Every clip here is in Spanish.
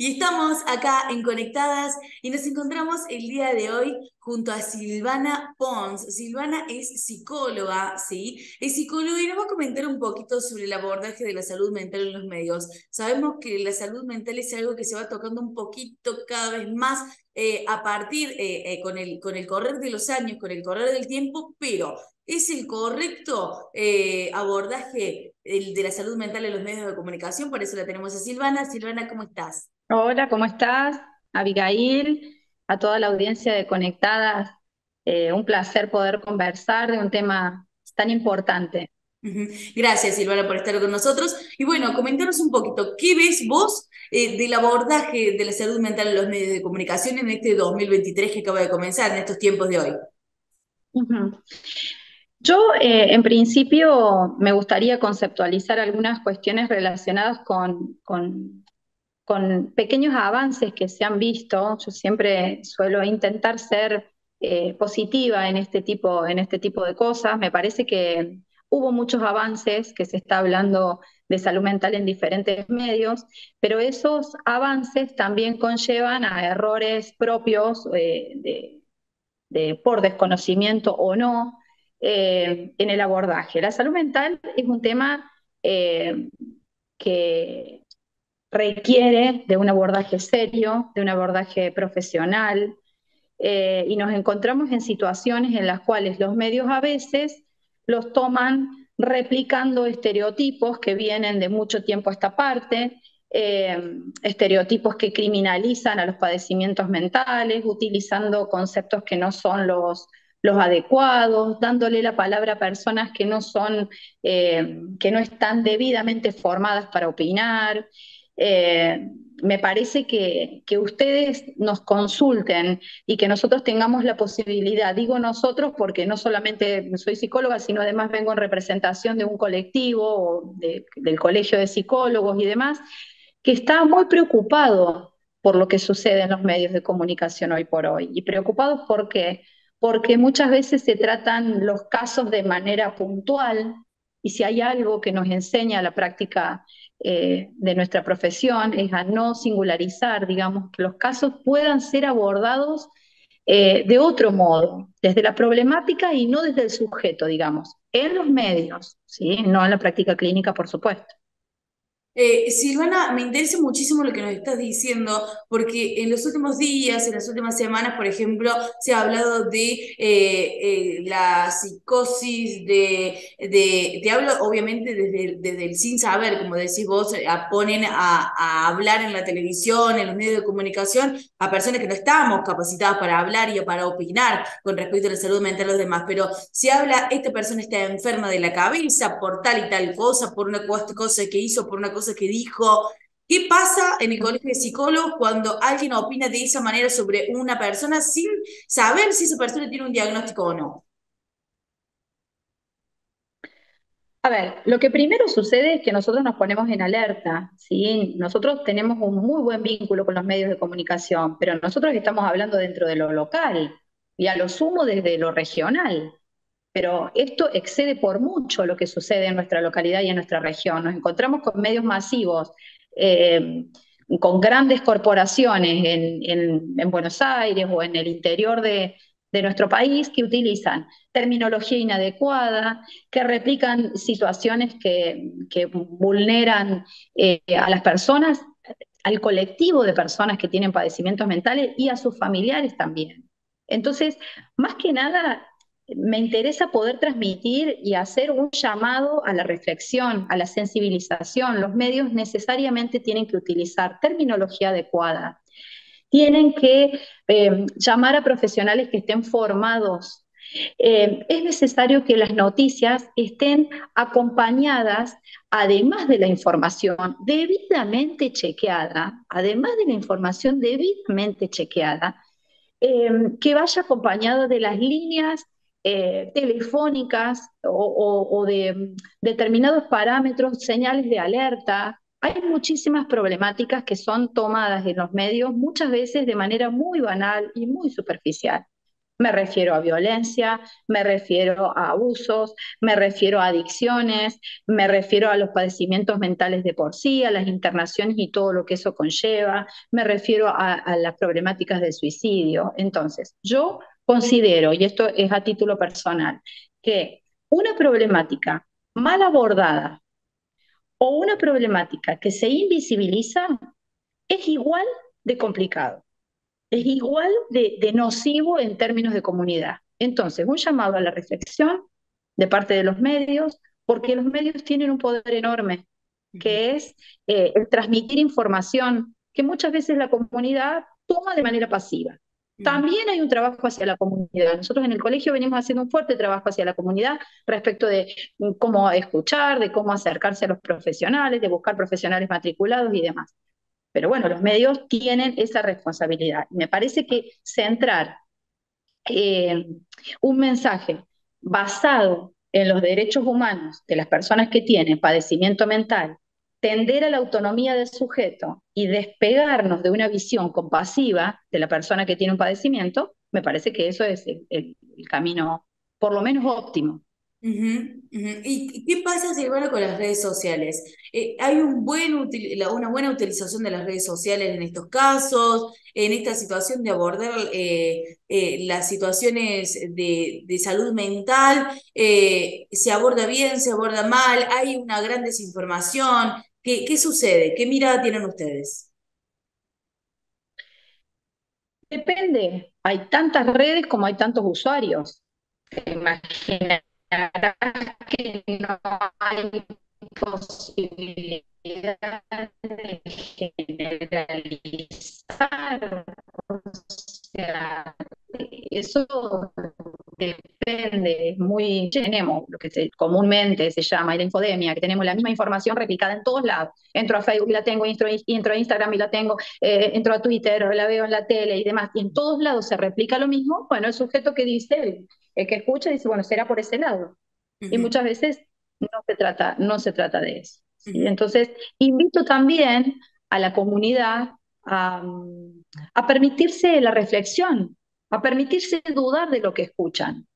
Y estamos acá en Conectadas y nos encontramos el día de hoy junto a Silvana Pons. Silvana es psicóloga, ¿sí? Es psicóloga y nos va a comentar un poquito sobre el abordaje de la salud mental en los medios. Sabemos que la salud mental es algo que se va tocando un poquito cada vez más a partir, con el correr de los años, con el correr del tiempo, pero ¿es el correcto abordaje el de la salud mental en los medios de comunicación? Por eso la tenemos a Silvana. Silvana, ¿cómo estás? Hola, ¿cómo estás? Abigail, a toda la audiencia de Conectadas, un placer poder conversar de un tema tan importante. Ujú. Gracias, Silvana, por estar con nosotros. Y bueno, comentaros un poquito, ¿qué ves vos del abordaje de la salud mental en los medios de comunicación en este 2023 que acaba de comenzar, en estos tiempos de hoy? Ujú. Yo, en principio, me gustaría conceptualizar algunas cuestiones relacionadas con pequeños avances que se han visto. Yo siempre suelo intentar ser positiva en este tipo de cosas. Me parece que hubo muchos avances, que se está hablando de salud mental en diferentes medios, pero esos avances también conllevan a errores propios por desconocimiento o no en el abordaje. La salud mental es un tema eh, que requiere de un abordaje serio, de un abordaje profesional, y nos encontramos en situaciones en las cuales los medios a veces los toman replicando estereotipos que vienen de mucho tiempo a esta parte, estereotipos que criminalizan a los padecimientos mentales, utilizando conceptos que no son los adecuados, dándole la palabra a personas que no están debidamente formadas para opinar. Eh, Me parece que ustedes nos consulten y que nosotros tengamos la posibilidad, digo nosotros porque no solamente soy psicóloga, sino además vengo en representación de un colectivo del Colegio de Psicólogos y demás, que está muy preocupado por lo que sucede en los medios de comunicación hoy por hoy. ¿Y preocupados por qué? Porque muchas veces se tratan los casos de manera puntual, y si hay algo que nos enseña la práctica de nuestra profesión es a no singularizar, digamos, que los casos puedan ser abordados de otro modo, desde la problemática y no desde el sujeto, digamos, en los medios, ¿sí? No en la práctica clínica, por supuesto. Silvana, me interesa muchísimo lo que nos estás diciendo, porque en los últimos días, en las últimas semanas, por ejemplo, se ha hablado de la psicosis, te hablo obviamente desde el sin saber, como decís vos, ponen a hablar en la televisión, en los medios de comunicación, a personas que no estamos capacitadas para hablar y para opinar con respecto a la salud mental de los demás, pero se habla, esta persona está enferma de la cabeza por tal y tal cosa, por una cosa que hizo, por una cosa que dijo. ¿Qué pasa en el colegio de psicólogos cuando alguien opina de esa manera sobre una persona sin saber si esa persona tiene un diagnóstico o no? A ver, lo que primero sucede es que nosotros nos ponemos en alerta, ¿sí? Nosotros tenemos un muy buen vínculo con los medios de comunicación, pero nosotros estamos hablando dentro de lo local y a lo sumo desde lo regional. Pero esto excede por mucho lo que sucede en nuestra localidad y en nuestra región. Nos encontramos con medios masivos, eh, con grandes corporaciones en Buenos Aires o en el interior de nuestro país que utilizan terminología inadecuada, que replican situaciones que vulneran a las personas, al colectivo de personas que tienen padecimientos mentales y a sus familiares también. Entonces, más que nada, me interesa poder transmitir y hacer un llamado a la reflexión, a la sensibilización. Los medios necesariamente tienen que utilizar terminología adecuada, tienen que llamar a profesionales que estén formados. Es necesario que las noticias estén acompañadas, además de la información debidamente chequeada, además de la información debidamente chequeada, que vaya acompañado de las líneas telefónicas o de determinados parámetros, señales de alerta. Hay muchísimas problemáticas que son tomadas en los medios muchas veces de manera muy banal y muy superficial. Me refiero a violencia, me refiero a abusos, me refiero a adicciones, me refiero a los padecimientos mentales de por sí, a las internaciones y todo lo que eso conlleva, me refiero a las problemáticas de suicidio. Entonces, yo considero, y esto es a título personal, que una problemática mal abordada o una problemática que se invisibiliza es igual de complicado, es igual de nocivo en términos de comunidad. Entonces, un llamado a la reflexión de parte de los medios, porque los medios tienen un poder enorme, Ujú, que es el transmitir información que muchas veces la comunidad toma de manera pasiva. ujú, También hay un trabajo hacia la comunidad. Nosotros en el colegio venimos haciendo un fuerte trabajo hacia la comunidad respecto de cómo escuchar, de cómo acercarse a los profesionales, de buscar profesionales matriculados y demás. Pero bueno, los medios tienen esa responsabilidad. Me parece que centrar eh, un mensaje basado en los derechos humanos de las personas que tienen padecimiento mental, tender a la autonomía del sujeto y despegarnos de una visión compasiva de la persona que tiene un padecimiento, me parece que eso es el camino, por lo menos óptimo. ujú, ujú. ¿Y qué pasa, Silvana, con las redes sociales? ¿Hay una buena utilización de las redes sociales en estos casos, en esta situación de abordar las situaciones de salud mental? ¿Se aborda bien, se aborda mal? ¿Hay una gran desinformación? ¿Qué sucede? ¿Qué mirada tienen ustedes? Depende, hay tantas redes como hay tantos usuarios. Te imaginarás que no hay posibilidad de generalizar. O sea, eso depende, es muy, tenemos lo que comúnmente se llama la infodemia, que tenemos la misma información replicada en todos lados. Entro a Facebook y la tengo, entro a Instagram y la tengo, entro a Twitter, la veo en la tele y demás, y en todos lados se replica lo mismo. Bueno, el sujeto que dice, el que escucha, dice, bueno, será por ese lado. Y Ujú, muchas veces no se trata de eso. ¿Sí? ujú, Entonces, invito también a la comunidad a, a permitirse la reflexión, a permitirse dudar de lo que escuchan.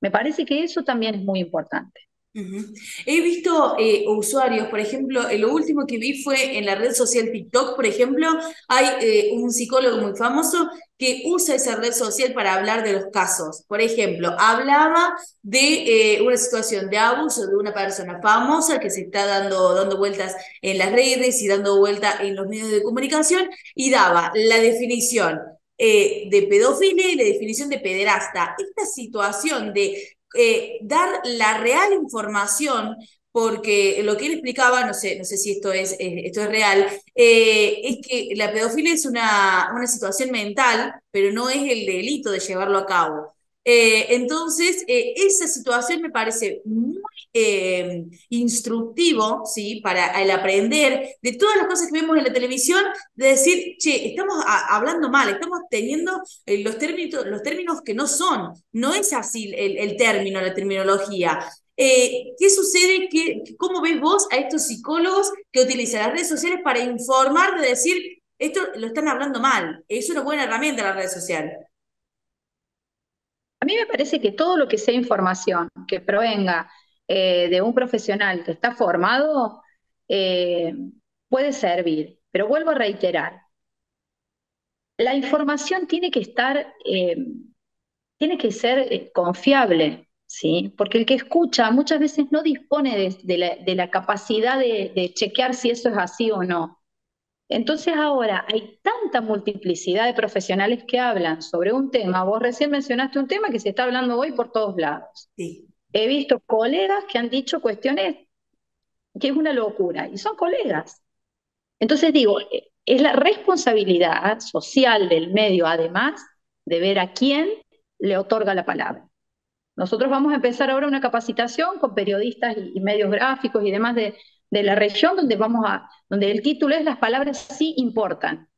Me parece que eso también es muy importante. ujú. He visto usuarios, por ejemplo, lo último que vi fue en la red social TikTok, por ejemplo, hay un psicólogo muy famoso que usa esa red social para hablar de los casos. Por ejemplo, hablaba de una situación de abuso de una persona famosa que se está dando vueltas en las redes y dando vuelta en los medios de comunicación y daba la definición de pedofilia y la definición de pederasta. Esta situación de dar la real información, porque lo que él explicaba, no sé si esto es real, es que la pedofilia es una situación mental, pero no es el delito de llevarlo a cabo. Entonces, esa situación me parece muy instructivo, ¿sí? Para el aprender de todas las cosas que vemos en la televisión, de decir, che, estamos hablando mal, estamos teniendo los términos que no son, no es así el término, la terminología. ¿Qué sucede? ¿Cómo ves vos a estos psicólogos que utilizan las redes sociales para informar, de decir, esto lo están hablando mal? Es una buena herramienta la red social. A mí me parece que todo lo que sea información que provenga de un profesional que está formado eh, puede servir, pero vuelvo a reiterar, la información tiene que ser confiable, ¿sí? Porque el que escucha muchas veces no dispone de la capacidad de chequear si eso es así o no. Entonces ahora hay tanta multiplicidad de profesionales que hablan sobre un tema. Vos recién mencionaste un tema que se está hablando hoy por todos lados. Sí. He visto colegas que han dicho cuestiones que es una locura, y son colegas. Entonces digo, es la responsabilidad social del medio, además, de ver a quién le otorga la palabra. Nosotros vamos a empezar ahora una capacitación con periodistas y medios gráficos y demás de la región donde el título es Las palabras sí importan.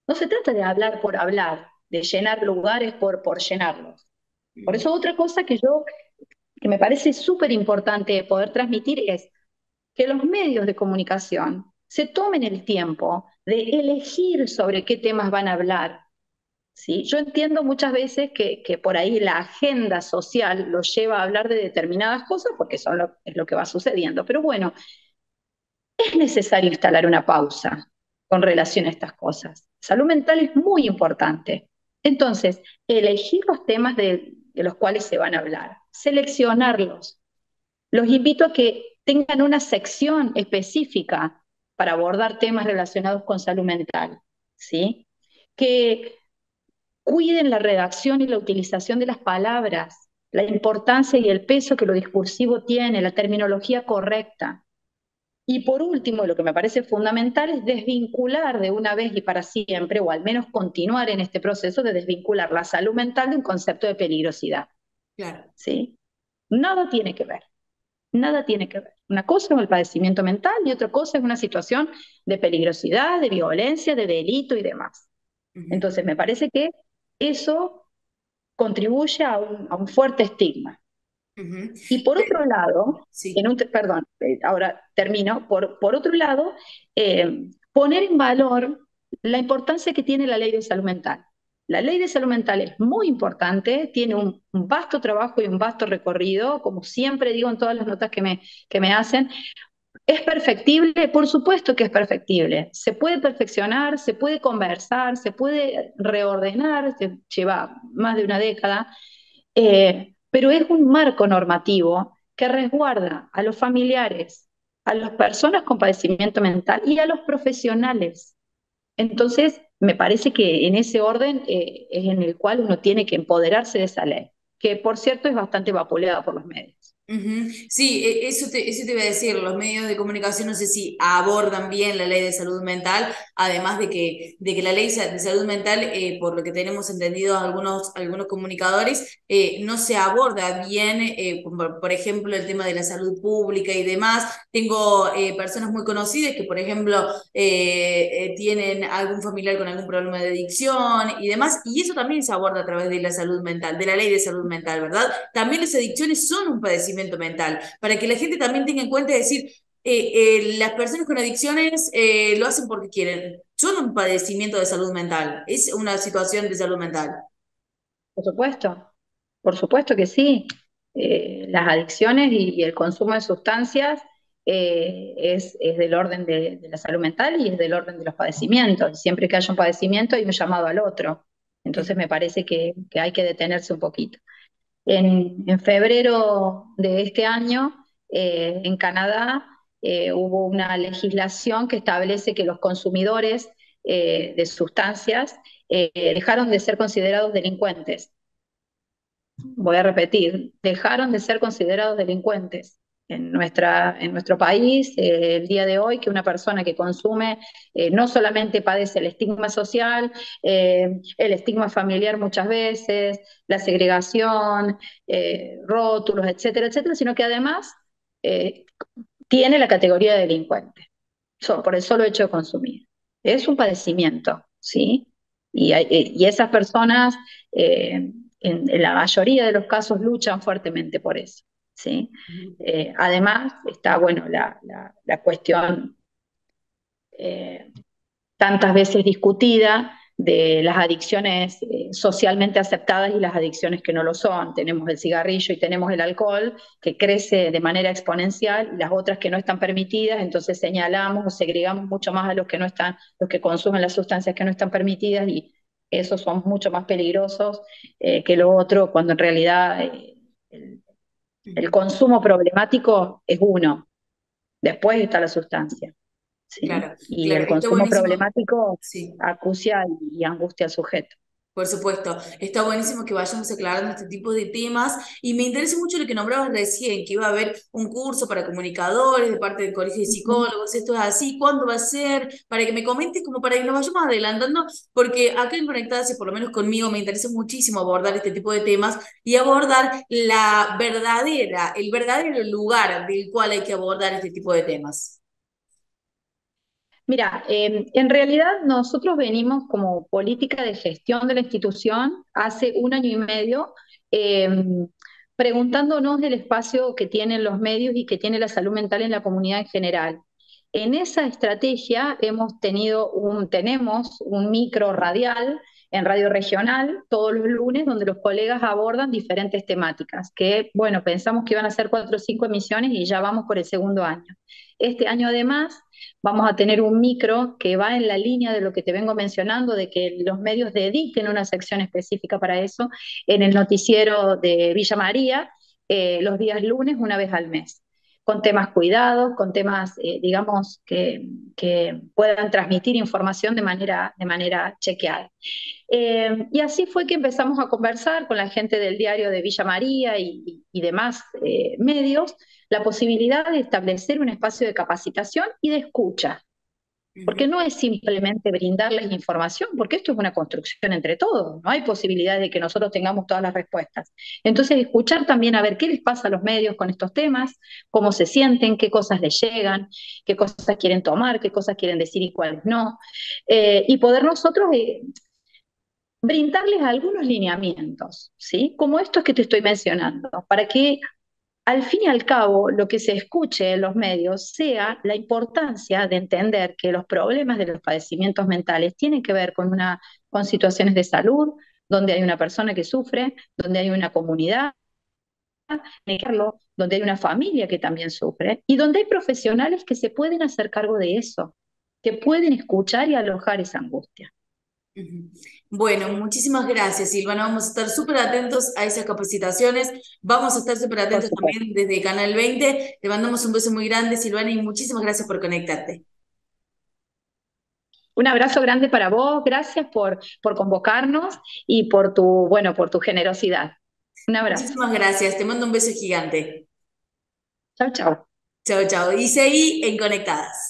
No se trata de hablar por hablar, de llenar lugares por llenarlos. Por eso otra cosa que me parece súper importante poder transmitir es que los medios de comunicación se tomen el tiempo de elegir sobre qué temas van a hablar, ¿sí? Yo entiendo muchas veces que por ahí la agenda social los lleva a hablar de determinadas cosas porque es lo que va sucediendo. Pero bueno, es necesario instalar una pausa con relación a estas cosas. Salud mental es muy importante. Entonces, elegir los temas de los cuales se van a hablar, seleccionarlos. Los invito a que tengan una sección específica para abordar temas relacionados con salud mental, ¿sí? Que cuiden la redacción y la utilización de las palabras, la importancia y el peso que lo discursivo tiene, la terminología correcta. Y por último, lo que me parece fundamental es desvincular de una vez y para siempre, o al menos continuar en este proceso de desvincular la salud mental de un concepto de peligrosidad, Claro. ¿sí? Nada tiene que ver, nada tiene que ver. Una cosa es el padecimiento mental y otra cosa es una situación de peligrosidad, de violencia, de delito y demás. Ujú, Entonces, me parece que eso contribuye a un fuerte estigma. ujú. Y por otro lado, Sí. perdón, ahora termino, por otro lado, poner en valor la importancia que tiene la ley de salud mental. La ley de salud mental es muy importante, tiene un vasto trabajo y un vasto recorrido, como siempre digo en todas las notas que me hacen. ¿Es perfectible? Por supuesto que es perfectible. Se puede perfeccionar, se puede conversar, se puede reordenar, lleva más de una década, pero es un marco normativo que resguarda a los familiares, a las personas con padecimiento mental y a los profesionales. Entonces, me parece que en ese orden es en el cual uno tiene que empoderarse de esa ley, que por cierto es bastante vapuleada por los medios. Ujú. Sí, eso te iba a decir, los medios de comunicación no sé si abordan bien la ley de salud mental, además de que la ley de salud mental, por lo que tenemos entendido algunos comunicadores, no se aborda bien, por ejemplo, el tema de la salud pública y demás. Tengo personas muy conocidas que, por ejemplo, tienen algún familiar con algún problema de adicción y demás, y eso también se aborda a través de la salud mental, de la ley de salud mental, ¿verdad? También las adicciones son un padecimiento mental, para que la gente también tenga en cuenta decir, las personas con adicciones lo hacen porque quieren, son un padecimiento de salud mental, es una situación de salud mental. Por supuesto que sí. Las adicciones y el consumo de sustancias es del orden de la salud mental y es del orden de los padecimientos. Siempre que haya un padecimiento hay un llamado al otro. Entonces me parece que hay que detenerse un poquito. En febrero de este año, en Canadá, hubo una legislación que establece que los consumidores de sustancias dejaron de ser considerados delincuentes. Voy a repetir, dejaron de ser considerados delincuentes. En nuestro país, el día de hoy, que una persona que consume no solamente padece el estigma social, el estigma familiar muchas veces, la segregación, rótulos, etcétera, etcétera, sino que además eh, tiene la categoría de delincuente, por el solo hecho de consumir. Es un padecimiento, ¿sí? Y esas personas, en la mayoría de los casos, luchan fuertemente por eso, ¿sí? Además, está, bueno, la cuestión eh, tantas veces discutida de las adicciones socialmente aceptadas y las adicciones que no lo son. Tenemos el cigarrillo y tenemos el alcohol, que crece de manera exponencial, y las otras que no están permitidas, entonces señalamos o segregamos mucho más a los que no están, los que consumen las sustancias que no están permitidas, y esos son mucho más peligrosos que lo otro, cuando en realidad el, el consumo problemático es uno, después está la sustancia. ¿Sí? Claro, Y claro, el está consumo buenísimo. problemático Sí. acucia y angustia al sujeto. Por supuesto, está buenísimo que vayamos aclarando este tipo de temas y me interesa mucho lo que nombrabas recién, que iba a haber un curso para comunicadores de parte del Colegio de Ujú. Psicólogos, esto es así, ¿cuándo va a ser? Para que me comentes, como para que nos vayamos adelantando, porque acá en Conectadas, y por lo menos conmigo, me interesa muchísimo abordar este tipo de temas y abordar el verdadero lugar del cual hay que abordar este tipo de temas. Mira, en realidad nosotros venimos como política de gestión de la institución hace un año y medio eh, preguntándonos del espacio que tienen los medios y que tiene la salud mental en la comunidad en general. En esa estrategia tenemos un micro radial en Radio Regional todos los lunes, donde los colegas abordan diferentes temáticas, que, bueno, pensamos que iban a ser 4 o 5 emisiones y ya vamos por el segundo año. Este año, además, vamos a tener un micro que va en la línea de lo que te vengo mencionando, de que los medios dediquen una sección específica para eso, en el noticiero de Villa María, los días lunes, una vez al mes, con temas cuidados, con temas, digamos, que puedan transmitir información de manera chequeada. Y así fue que empezamos a conversar con la gente del diario de Villa María y demás medios, la posibilidad de establecer un espacio de capacitación y de escucha, porque Ujú. no es simplemente brindarles información, porque esto es una construcción entre todos, no hay posibilidad de que nosotros tengamos todas las respuestas. Entonces, escuchar también a ver qué les pasa a los medios con estos temas, cómo se sienten, qué cosas les llegan, qué cosas quieren tomar, qué cosas quieren decir y cuáles no, y poder nosotros brindarles algunos lineamientos, ¿sí? Como estos que te estoy mencionando, para que al fin y al cabo, lo que se escuche en los medios sea la importancia de entender que los problemas de los padecimientos mentales tienen que ver con situaciones de salud, donde hay una persona que sufre, donde hay una comunidad, donde hay una familia que también sufre y donde hay profesionales que se pueden hacer cargo de eso, que pueden escuchar y alojar esa angustia. Ujú. Bueno, muchísimas gracias, Silvana. Vamos a estar súper atentos a esas capacitaciones. Vamos a estar súper Por atentos supuesto. también desde Canal 20. Te mandamos un beso muy grande, Silvana, y muchísimas gracias por conectarte. Un abrazo grande para vos, gracias por convocarnos y por tu, bueno, por tu generosidad. Un abrazo. Muchísimas gracias. Te mando un beso gigante. Chao, chao. Chao, chao. Y seguí en Conectadas.